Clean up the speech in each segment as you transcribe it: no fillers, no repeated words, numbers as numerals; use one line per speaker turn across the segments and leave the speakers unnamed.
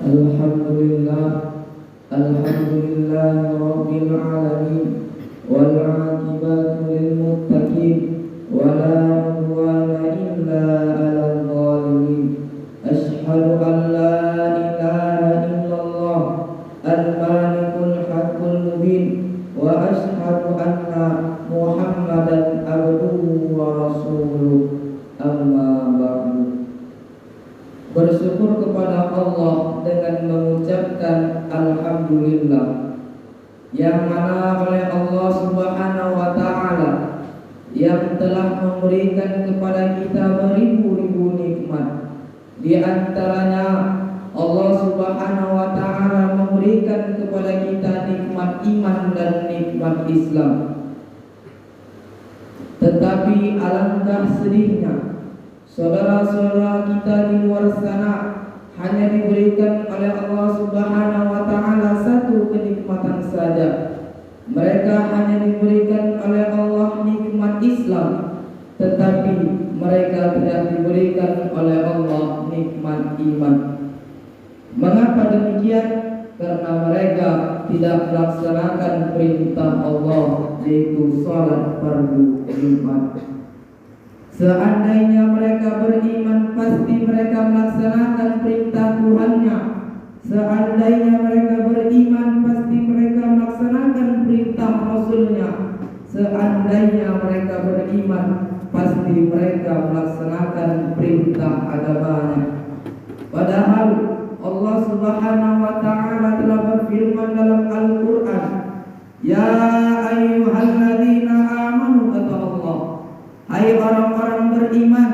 Alhamdulillah, alhamdulillah rabbil alamin, wal aqibatu lil muttaqin, wala udwana illa 'alal zalimin. Asyhadu an la ilaha illallah al-malikul haqqul mubin, wa asyhadu anna Muhammadan abduhu wa rasuluh. Amma ba'du. Bersyukur kepada Allah dengan mengucapkan alhamdulillah, yang mana oleh Allah Subhanahu wa ta'ala yang telah memberikan kepada kita beribu-ribu nikmat. Di antaranya Allah Subhanahu wa ta'ala memberikan kepada kita nikmat iman dan nikmat Islam. Tetapi alangkah sedihnya saudara-saudara kita di luar sana hanya diberikan oleh Allah Subhanahu wa ta'ala satu kenikmatan saja. Mereka hanya diberikan oleh Allah nikmat Islam, tetapi mereka tidak diberikan oleh Allah nikmat iman. Mengapa demikian? Karena mereka tidak melaksanakan perintah Allah, yaitu salat fardu Jumat. Seandainya mereka beriman, pasti mereka melaksanakan perintah Tuhannya. Seandainya mereka beriman, pasti mereka melaksanakan perintah Rasulnya. Seandainya mereka beriman, pasti mereka melaksanakan perintah agamanya. Padahal Allah Subhanahu wa ta'ala telah berfirman dalam Al-Quran, ya ayyuhalladzina amanu, kata Allah, hai orang-orang beriman,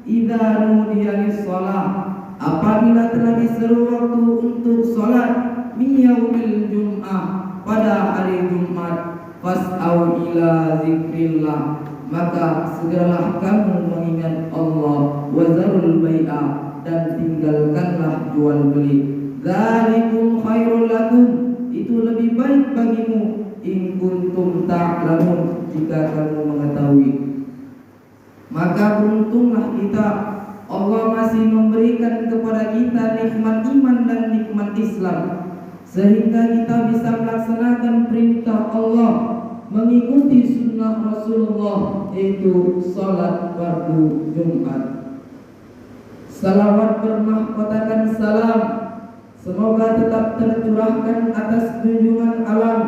idza nudiya lis-shalah, apabila telah diseru waktu untuk salat, min yaumil jum'ah, pada hari Jumat, fas'au ila zikrillah, maka segeralah kamu mengingat Allah, wa zarul bai'ah, dan tinggalkanlah jual beli. Dzalikum khairul lakum, itu lebih baik bagimu, in kuntum ta'lamun, jika kamu mengetahui. Maka beruntunglah kita, Allah masih memberikan kepada kita nikmat iman dan nikmat Islam, sehingga kita bisa melaksanakan perintah Allah, mengikuti sunnah Rasulullah, yaitu salat fardu Jumat. Salawat bermahkotakan salam semoga tetap tercurahkan atas junjungan alam,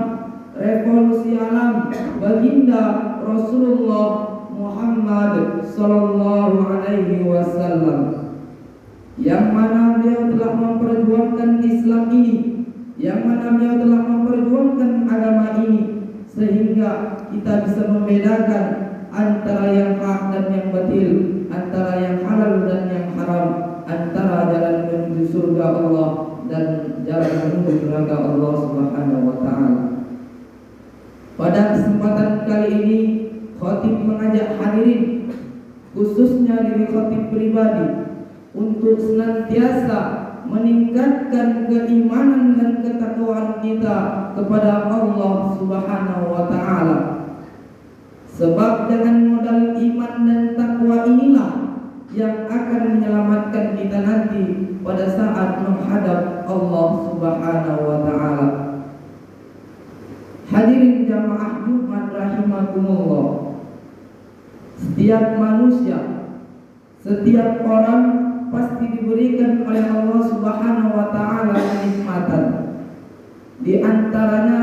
revolusi alam, baginda Rasulullah Muhammad sallallahu alaihi wasallam, yang mana beliau telah memperjuangkan Islam ini, yang mana beliau telah memperjuangkan agama ini, sehingga kita bisa membedakan antara yang hak dan yang batil, antara yang halal dan yang haram, antara jalan menuju surga Allah dan jalan menuju neraka Allah Subhanahu wa ta'ala. Pada kesempatan kali ini, khatib mengajak hadirin, khususnya diri khatib pribadi, untuk senantiasa meningkatkan keimanan dan ketakwaan kita kepada Allah Subhanahu wa ta'ala. Sebab dengan modal iman dan takwa inilah yang akan menyelamatkan kita nanti pada saat menghadap Allah Subhanahu wa ta'ala. Hadirin jamaah Jumat rahimakumullah, setiap manusia, setiap orang pasti diberikan oleh Allah Subhanahu wa ta'ala kenikmatan. Di antaranya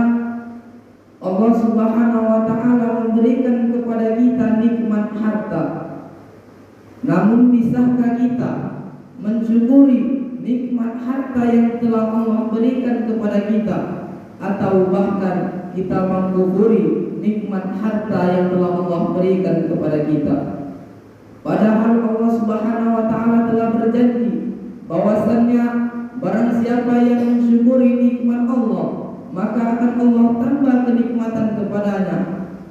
Allah Subhanahu wa ta'ala memberikan kepada kita nikmat harta. Namun bisakah kita mensyukuri nikmat harta yang telah Allah berikan kepada kita, atau bahkan kita mengkufuri nikmat harta yang telah Allah berikan kepada kita? Padahal Allah Subhanahu wa ta'ala telah berjanji bahwasannya barang siapa yang mensyukuri nikmat Allah, maka akan Allah tambah kenikmatan kepadanya.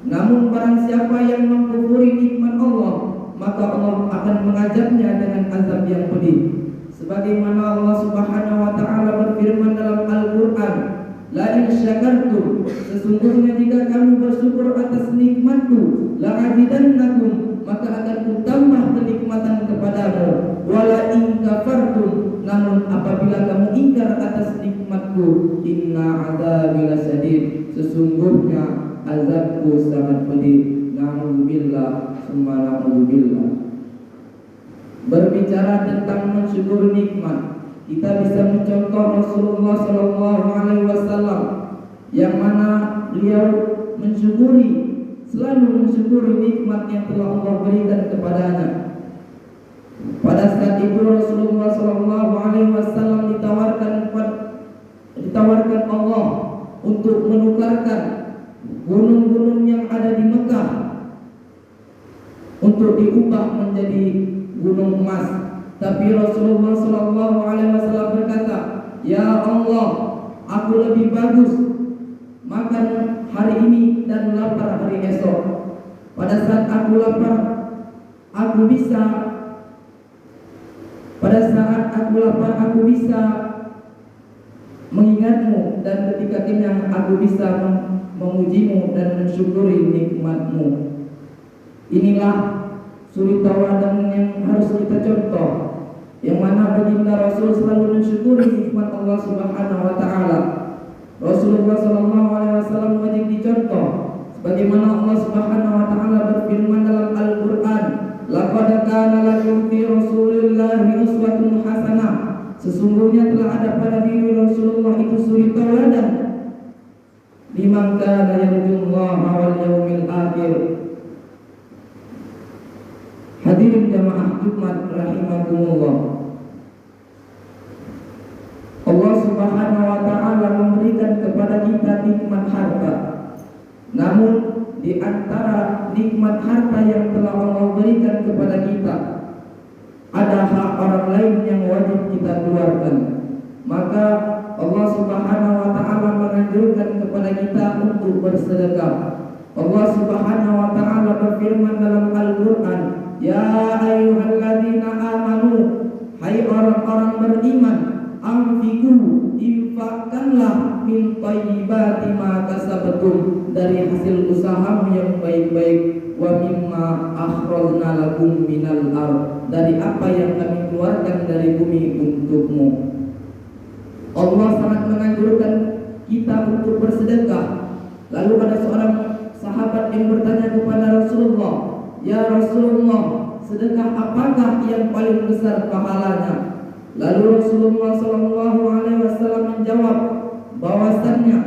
Namun barang siapa yang mengkufuri nikmat Allah, maka Allah akan mengazabnya dengan azab yang pedih. Sebagaimana Allah Subhanahu wa ta'ala berfirman dalam Al-Quran, la in syakartum, sesungguhnya jika kamu bersyukur atas nikmatku, la azidannakum, maka akan kutambah kenikmatan kepadamu. Wala in kafartum, namun apabila kamu ingkar sungguh sangat pedih. Na'udzubillah, summa na'udzubillah. Berbicara tentang mensyukuri nikmat, kita bisa mencontoh Rasulullah Sallallahu Alaihi Wasallam yang mana beliau selalu mensyukuri nikmat yang telah Allah berikan kepadanya. Pada saat itu Rasulullah Sallallahu Alaihi Wasallam ditawarkan Allah untuk menukarkan gunung-gunung yang ada di Mekah untuk diubah menjadi gunung emas. Tapi Rasulullah Sallallahu Alaihi Wasallam berkata, "Ya Allah, aku lebih bagus makan hari ini dan lapar hari esok. Pada saat aku lapar, aku bisa mengingatmu, dan ketika kenyang aku bisa memujimu dan mensyukuri nikmatmu." Inilah suri tauladan yang harus kita contoh, yang mana baginda Rasul selalu mensyukuri nikmat Allah Subhanahu wa taala. Rasulullah sallallahu alaihi wasallam wajib dicontoh sebagaimana Allah Subhanahu wa taala berfirman dalam Al-Qur'an, "Laqad kana lakum fi Rasulillahi uswatun hasanah." Sesungguhnya telah ada pada diri Rasulullah itu suri tauladan liman kana yarjullaha wal yaumil akhir. Hadirin jamaah Jumat rahimakumullah. Allah Subhanahu wa taala memberikan kepada kita nikmat harta. Namun di antara nikmat harta yang telah Allah berikan kepada kita, ada hak orang lain yang wajib kita keluarkan. Maka Allah Subhanahu wa taala menganjurkan kepada kita untuk bersedekah. Allah Subhanahu wa taala berfirman dalam Al-Qur'an, "Ya ayyuhalladzina amanu," hai orang-orang beriman, "anfiqu," infakkanlah, "min thayyibati ma kasabtum," dari hasil usahamu yang baik-baik, "wa mimma akhrajna lakum minal ard," dari apa yang kami keluarkan dari bumi untukmu. Allah sangat menganjurkan kita untuk bersedekah. Lalu ada seorang sahabat yang bertanya kepada Rasulullah, "Ya Rasulullah, sedekah apakah yang paling besar pahalanya?" Lalu Rasulullah SAW menjawab bahwasannya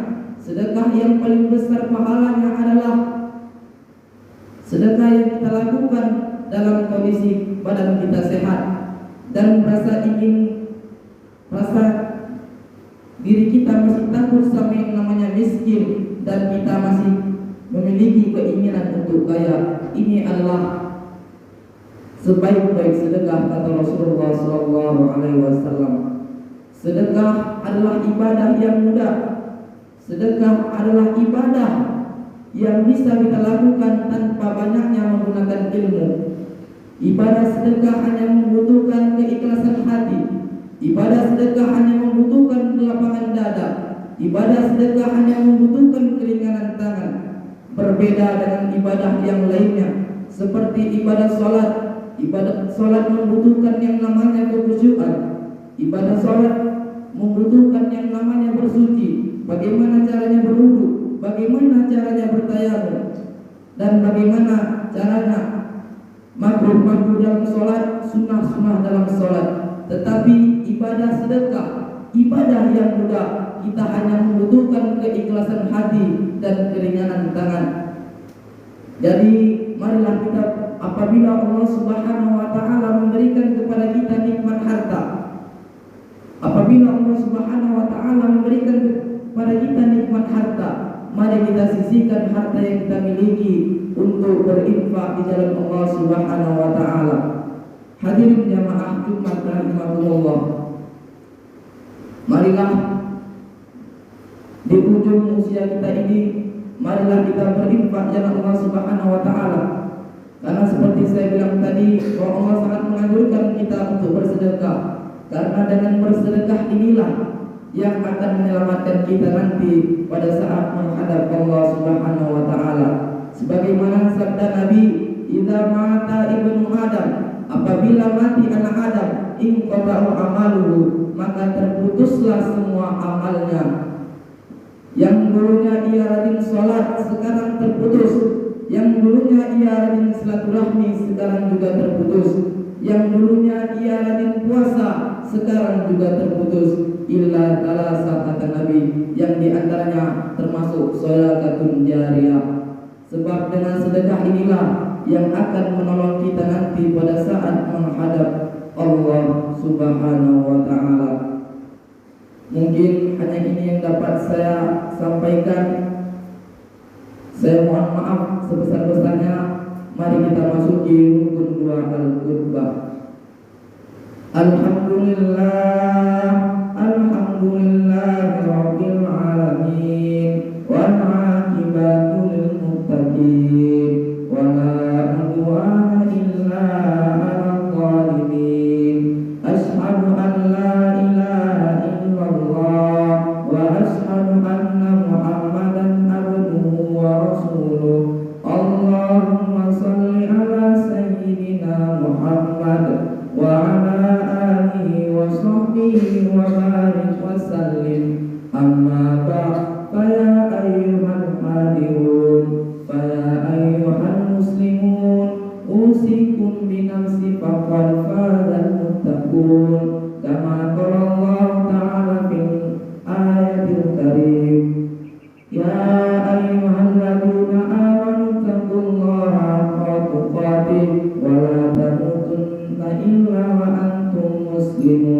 sedekah yang paling besar pahalanya adalah sedekah yang kita lakukan dalam kondisi badan kita sehat dan merasa diri kita masih takut sama yang namanya miskin dan kita masih memiliki keinginan untuk kaya. Ini adalah sebaik-baik sedekah, kata Rasulullah SAW. Sedekah adalah ibadah yang mudah. Sedekah adalah ibadah yang bisa kita lakukan tanpa banyaknya menggunakan ilmu. Ibadah sedekah hanya membutuhkan keikhlasan hati. Ibadah sedekah hanya membutuhkan kelapangan dada. Ibadah sedekah hanya membutuhkan keringanan tangan. Berbeda dengan ibadah yang lainnya, seperti ibadah sholat. Ibadah sholat membutuhkan yang namanya kekhusyukan. Ibadah sholat membutuhkan yang namanya bersuci. Bagaimana caranya berwudu, bagaimana caranya bertayamum, dan bagaimana caranya makruh-makruh dalam sholat, sunnah-sunnah dalam sholat. Tetapi ibadah sedekah, ibadah yang mudah, kita hanya membutuhkan keikhlasan hati dan keringanan tangan. Jadi marilah kita, apabila Allah Subhanahu wa taala memberikan kepada kita nikmat harta, apabila Allah Subhanahu wa taala memberikan kepada kita nikmat harta, mari kita sisihkan harta yang kita miliki untuk berinfak di jalan Allah Subhanahu wa taala. Hadirin jamaah Jumat rahimakumullah. Marilah di ujung usia kita ini, marilah kita berinfak jalan Allah Subhanahu wa taala. Karena seperti saya bilang tadi, bahwa Allah sangat menganjurkan kita untuk bersedekah. Karena dengan bersedekah inilah yang akan menyelamatkan kita nanti pada saat menghadap Allah Subhanahu wa taala. Sebagaimana sabda Nabi, "Idza mata ibnu Adam," apabila mati anak Adam, "inqata'u amaluhu," maka terputuslah semua amalnya. Yang dulunya ia rajin sholat sekarang terputus. Yang dulunya ia rajin silaturahmi sekarang juga terputus. Yang dulunya ia rajin puasa sekarang juga terputus. Illa talasa, kata Nabi, yang diantaranya termasuk sholatul jariyah. Sebab dengan sedekah inilah yang akan menolong kita nanti pada saat menghadap Allah Subhanahu wa ta'ala. Mungkin hanya ini yang dapat saya sampaikan. Saya mohon maaf sebesar-besarnya. Mari kita masuki rukun dua al-khutbah. Alhamdulillah, alhamdulillah rabbil alamin, wal aqibatu lil muttaqin, wa la udwana illa 'alal zalimin. Asyhadu an la ilaha illallah wa asyhadu anna Muhammadan abduhu wa rasuluh. Allahumma shalli ala sayyidina Muhammad wa ala alihi wa sahbihi wa barik wa sallim. Amma ba'd, fa ya ayyuhal hadirun, fa ya ayyuhal muslimun, usikum bi nafsi faqad fazal muttaqun, kama qala Allah ta'ala fil ayatil karim. Ya ayyuhalladzina amanu taqullaha haqqa tuqatih wa la tamutunna illa wa antum muslimun.